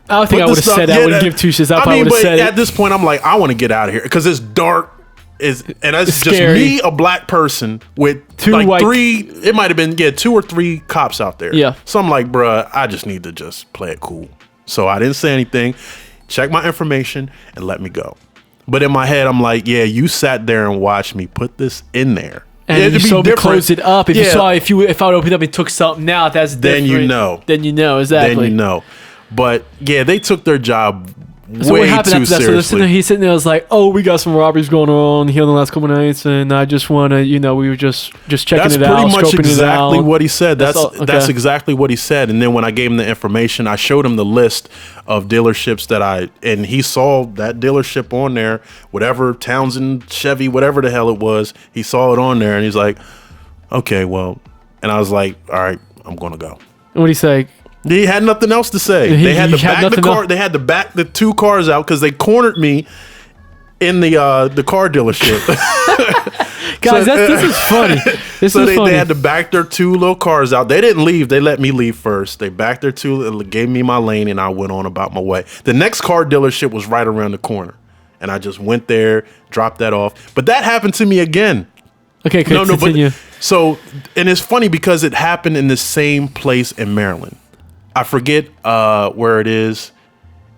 I don't think I would have said that. I wouldn't give 2 shits. I mean, but at this point, I'm like, I want to get out of here because it's dark. And it's just scary. Me, a black person with 2 like white. 3. It might have been 2 or 3 cops out there. Yeah. So I'm like, bruh, I just need to just play it cool. So I didn't say anything. Check my information and let me go. But in my head, I'm like, yeah, you sat there and watched me put this in there. And you saw me close it up. If you saw, if I would open it up and took something out, that's different. Then you know. Then you know, exactly. Then you know. But yeah, they took their job so way what happened too after that? seriously. So he's sitting there, was like, oh, we got some robberies going on here in the last couple of nights, and I just want to, we were just checking it out. That's pretty much scoping exactly it out. what he said. That's okay. exactly what he said. And then when I gave him the information, I showed him the list of dealerships and he saw that dealership on there, whatever, Townsend, Chevy, whatever the hell it was. He saw it on there, and he's like, okay, well, and I was like, all right, I'm going to go. And what did he say? He had nothing else to say. They had to back the car. They had to back the 2 cars out because they cornered me in the car dealership. Guys, this is funny. They had to back their 2 little cars out. They didn't leave. They let me leave first. They backed their 2, gave me my lane, and I went on about my way. The next car dealership was right around the corner, and I just went there, dropped that off. But that happened to me again. Okay, continue. And it's funny because it happened in the same place in Maryland. I forget where it is.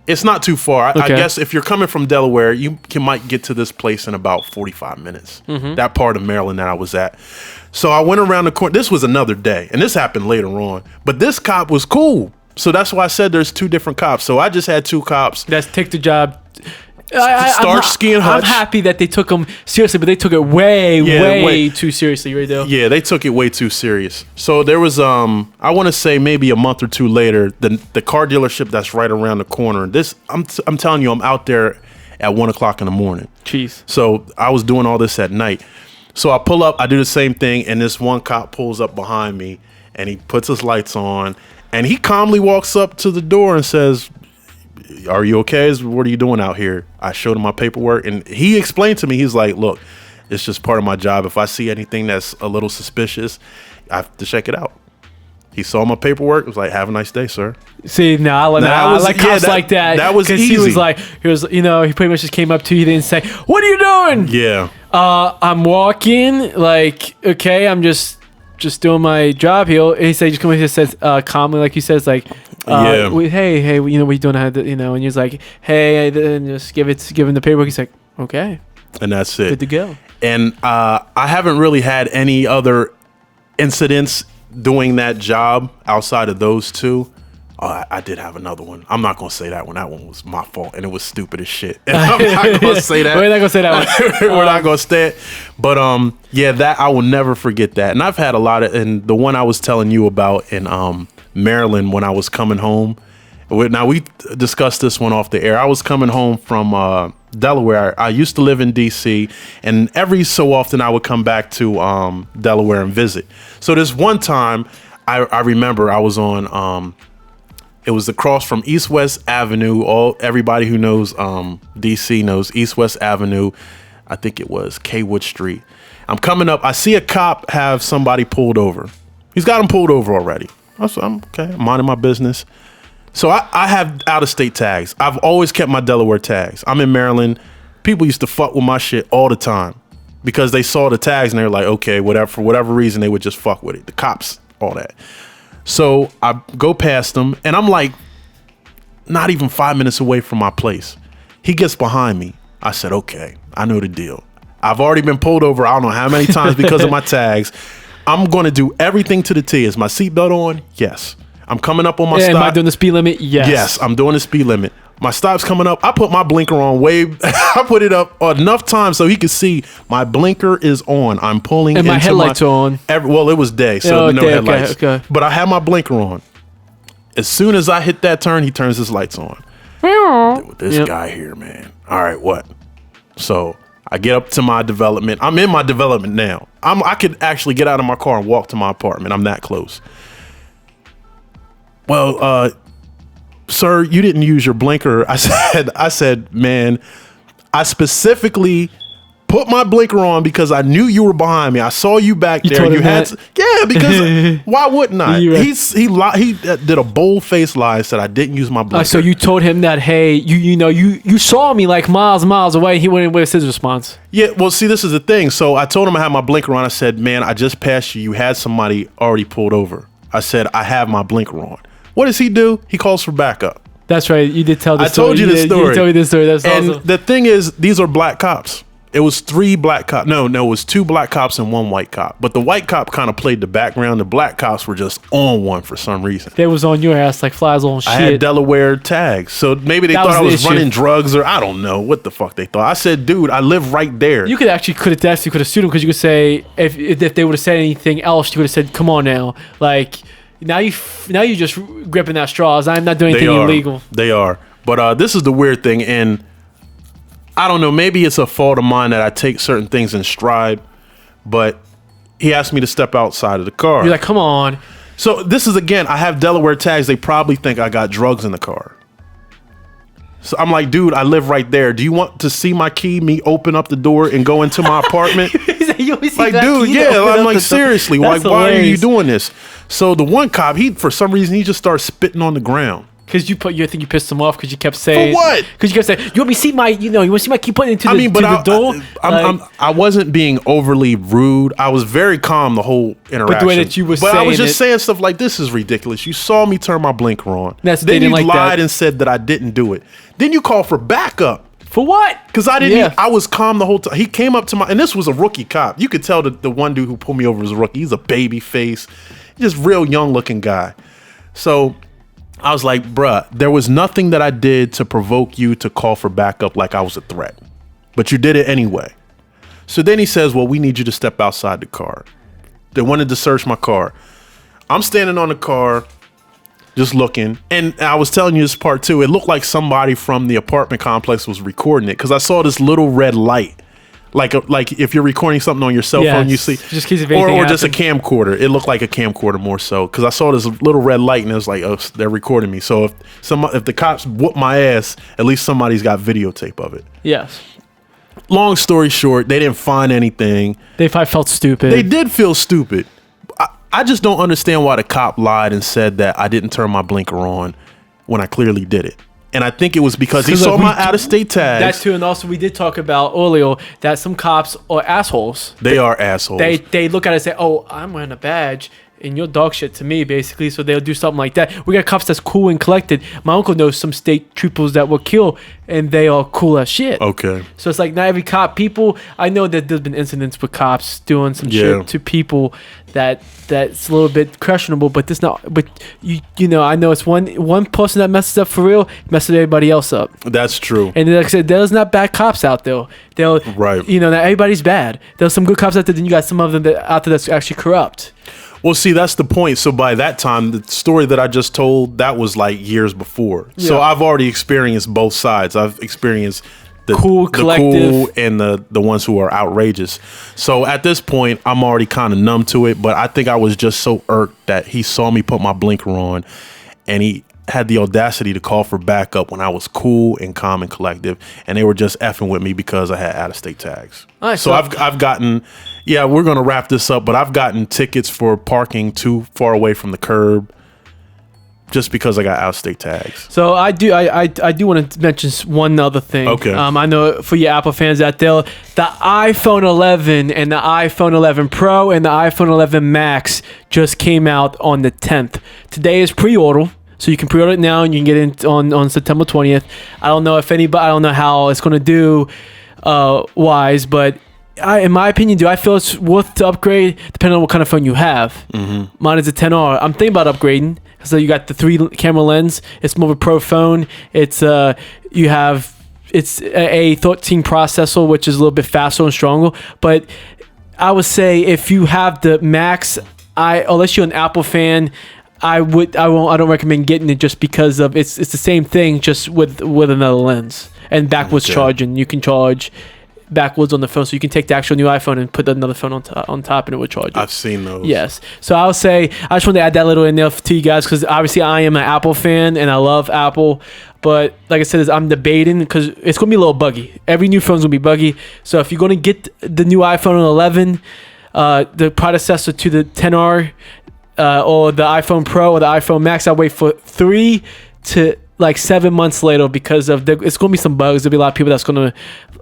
It's not too far. I guess if you're coming from Delaware, you might get to this place in about 45 minutes. Mm-hmm. That part of Maryland that I was at. So I went around the corner. This was another day, and this happened later on. But this cop was cool. So that's why I said there's 2 different cops. So I just had 2 cops. That's take the job. Starsky and Hutch. I'm happy that they took them seriously, but they took it way too seriously, right there. Yeah, they took it way too serious. So there was, I want to say maybe a month or 2 later, the car dealership that's right around the corner. This, I'm telling you, I'm out there at 1 o'clock in the morning. Jeez. So I was doing all this at night. So I pull up, I do the same thing, and this one cop pulls up behind me, and he puts his lights on, and he calmly walks up to the door and says, are you okay? What are you doing out here? I showed him my paperwork, and he explained to me, he's like, look, it's just part of my job. If I see anything that's a little suspicious, I have to check it out. He saw my paperwork. Was like, have a nice day, sir. See, I like cops like that. That was easy. He was like, he pretty much just came up to you. He didn't say, what are you doing? Yeah. I'm walking. Like, okay, I'm just doing my job here. And he said, just come in here, says calmly, like you says, like, hey, what are you doing? And he's like, hey, and just give him the paperwork. He's like, okay, and that's it. Good to go. And I haven't really had any other incidents doing that job outside of those 2. Oh, I did have another one. I'm not gonna say that one. That one was my fault, and it was stupid as shit. And I'm not gonna say that. We're not gonna say that one. We're not gonna say it. But yeah, that I will never forget that. And I've had a lot of, and the one I was telling you about in Maryland when I was coming home. Now we discussed this one off the air. I was coming home from Delaware. I used to live in DC, and every so often I would come back to Delaware and visit. So this one time, I remember I was on. It was across from East West Avenue. Everybody who knows DC knows East West Avenue. I think it was Kaywood Street. I'm coming up. I see a cop have somebody pulled over. He's got him pulled over already. I'm okay. I'm minding my business. So I have out-of-state tags. I've always kept my Delaware tags. I'm in Maryland. People used to fuck with my shit all the time because they saw the tags and they were like, okay, whatever. For whatever reason, they would just fuck with it. The cops, all that. So I go past him, and I'm like not even 5 minutes away from my place. He gets behind me. I said, okay, I know the deal. I've already been pulled over I don't know how many times because of my tags. I'm going to do everything to the T. Is my seatbelt on? Yes. I'm coming up on my stop. Am I doing the speed limit? Yes. Yes, I'm doing the speed limit. My stop's coming up. I put my blinker on I put it up enough time so he could see my blinker is on. I'm pulling and my headlights are on. Well, it was day, so no headlights. Okay. But I had my blinker on. As soon as I hit that turn, he turns his lights on. This guy here, man. All right, what? So I get up to my development. I'm in my development now. I could actually get out of my car and walk to my apartment. I'm that close. Well, sir, you didn't use your blinker. I said, man, I specifically put my blinker on because I knew you were behind me. I saw you back there. You had because why wouldn't I? Right. He did a bold faced lie and said I didn't use my blinker. So you told him that, hey, you saw me like miles away. He went. What was his response? Yeah, well, see, this is the thing. So I told him I had my blinker on. I said, man, I just passed you. You had somebody already pulled over. I said, I have my blinker on. What does he do? He calls for backup. That's right. You did tell the story. I told you the story. You told me this story. That's and awesome. The thing is, these are black cops. It was 3 black cops. No, it was 2 black cops and 1 white cop. But the white cop kind of played the background. The black cops were just on one for some reason. They was on your ass like flies on shit. I had Delaware tags. So maybe they thought I was running drugs or I don't know what the fuck they thought. I said, dude, I live right there. You could have sued him because you could say, if they would have said anything else, you would have said, come on now. Like, now you just gripping at straws. I'm not doing anything illegal. They are. But this is the weird thing. And I don't know, maybe it's a fault of mine that I take certain things in stride, but he asked me to step outside of the car. You're like, come on. So this is, again, I have Delaware tags. They probably think I got drugs in the car. So I'm like, dude, I live right there. Do you want to see my key, me open up the door and go into my apartment? Like, dude, yeah. I'm like, seriously, like, why are you doing this? So the one cop, for some reason, he just started spitting on the ground. Because you think you pissed him off because you kept saying. For what? Because you kept saying, you want me to see you want to see my key putting into the door? I wasn't being overly rude. I was very calm the whole interaction. But the way that you were saying I was just saying stuff like, this is ridiculous. You saw me turn my blinker on. Then you lied and said that I didn't do it. Then you called for backup. For what? Because I didn't. Yeah. I was calm the whole time. He came up to and this was a rookie cop. You could tell that the one dude who pulled me over was a rookie. He's a baby face, just real young looking guy. So I was like, bruh, there was nothing that I did to provoke you to call for backup like I was a threat. But you did it anyway. So then he says, well, we need you to step outside the car. They wanted to search my car. I'm standing on the car, just looking. And I was telling you this part too. It looked like somebody from the apartment complex was recording it because I saw this little red light. Like if you're recording something on your cell phone, you see, just in case or just a camcorder. It looked like a camcorder more so because I saw this little red light and it was like, oh, they're recording me. So if the cops whoop my ass, at least somebody's got videotape of it. Yes. Long story short, they didn't find anything. They probably felt stupid. They did feel stupid. I just don't understand why the cop lied and said that I didn't turn my blinker on when I clearly did it. And I think it was because he saw my out-of-state tags. That too, and also we did talk about earlier that some cops are assholes. They are assholes. They look at it and say, "Oh, I'm wearing a badge. and you're dog shit to me, basically. So they'll do something like that. We got cops that's cool and collected. My uncle knows some state troopers that will kill, and they are cool as shit. Okay. So it's like not every cop. People, I know that there's been incidents with cops doing some shit to people that's a little bit questionable, but this not. But you know, I know it's one person that messes up for real, messes everybody else up. That's true. And like I said, there's not bad cops out there. Right. You know, not everybody's bad. There's some good cops out there. Then you got some of them out there that's actually corrupt. Well, see, that's the point. So by that time, the story that I just told, that was like years before. Yeah. So I've already experienced both sides. I've experienced the cool and the ones who are outrageous. So at this point, I'm already kind of numb to it. But I think I was just so irked that he saw me put my blinker on, and he had the audacity to call for backup when I was cool and calm and collective, and they were just effing with me because I had out-of-state tags. Right, so I've gotten, we're gonna wrap this up, but I've gotten tickets for parking too far away from the curb just because I got out-of-state tags. So I do want to mention one other thing. Okay. I know for your Apple fans out there, the iPhone 11 and the iPhone 11 Pro and the iPhone 11 Max just came out on the 10th. Today is pre-order. So you can pre-order it now, and you can get it on September 20th. I don't know how it's going to do wise, but in my opinion, do I feel it's worth to upgrade depending on what kind of phone you have? Mm-hmm. Mine is a 10R. I'm thinking about upgrading. So you got the 3-camera lens. It's more of a pro phone. It's a 13 processor, which is a little bit faster and stronger. But I would say if you have the Max, unless you're an Apple fan, I don't recommend getting it just because of it's the same thing, just with another lens and backwards charging. You can charge backwards on the phone, so you can take the actual new iPhone and put another phone on top, and it would charge it. I've seen those. Yes. So I would say I just wanted to add that little in there to you guys because obviously I am an Apple fan and I love Apple. But like I said, I'm debating because it's going to be a little buggy. Every new phone's going to be buggy. So if you're going to get the new iPhone 11, the predecessor to the 10R, or the iPhone Pro or the iPhone Max, I'll wait for 3 to like 7 months later because of it's going to be some bugs. There'll be a lot of people that's going to,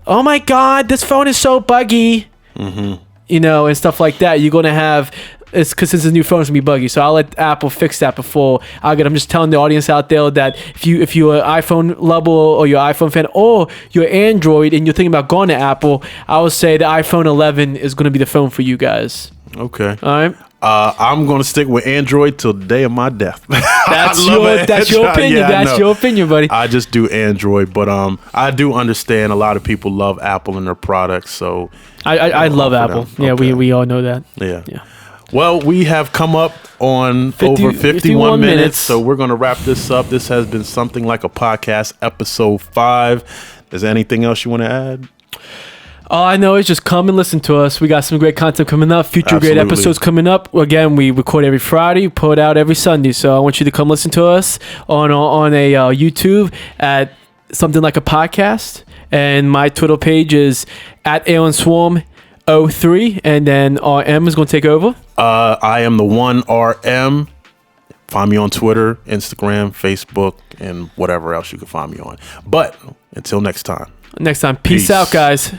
oh my God, this phone is so buggy, you know, and stuff like that. You're going to have, it's because it's a new phone, it's going to be buggy. So I'll let Apple fix that before I'm just telling the audience out there that if you're an iPhone lover or you're an iPhone fan or you're Android and you're thinking about going to Apple, I would say the iPhone 11 is going to be the phone for you guys. Okay. All right. I'm going to stick with Android till the day of my death. That's your opinion. Your opinion, buddy. I just do Android, but I do understand a lot of people love Apple and their products. So I love Apple. Okay. Yeah, we all know that. Yeah. Well, we have come up on over 51 minutes, so we're going to wrap this up. This has been Something Like a Podcast, episode 5. Is there anything else you want to add? All I know is just come and listen to us. We got some great content coming up, great episodes coming up. Again, we record every Friday, put out every Sunday. So I want you to come listen to us on a YouTube at Something Like a Podcast. And my Twitter page is at AeronSwarm03. And then RM is going to take over. I am the one RM. Find me on Twitter, Instagram, Facebook, and whatever else you can find me on. But until next time. Peace out, guys.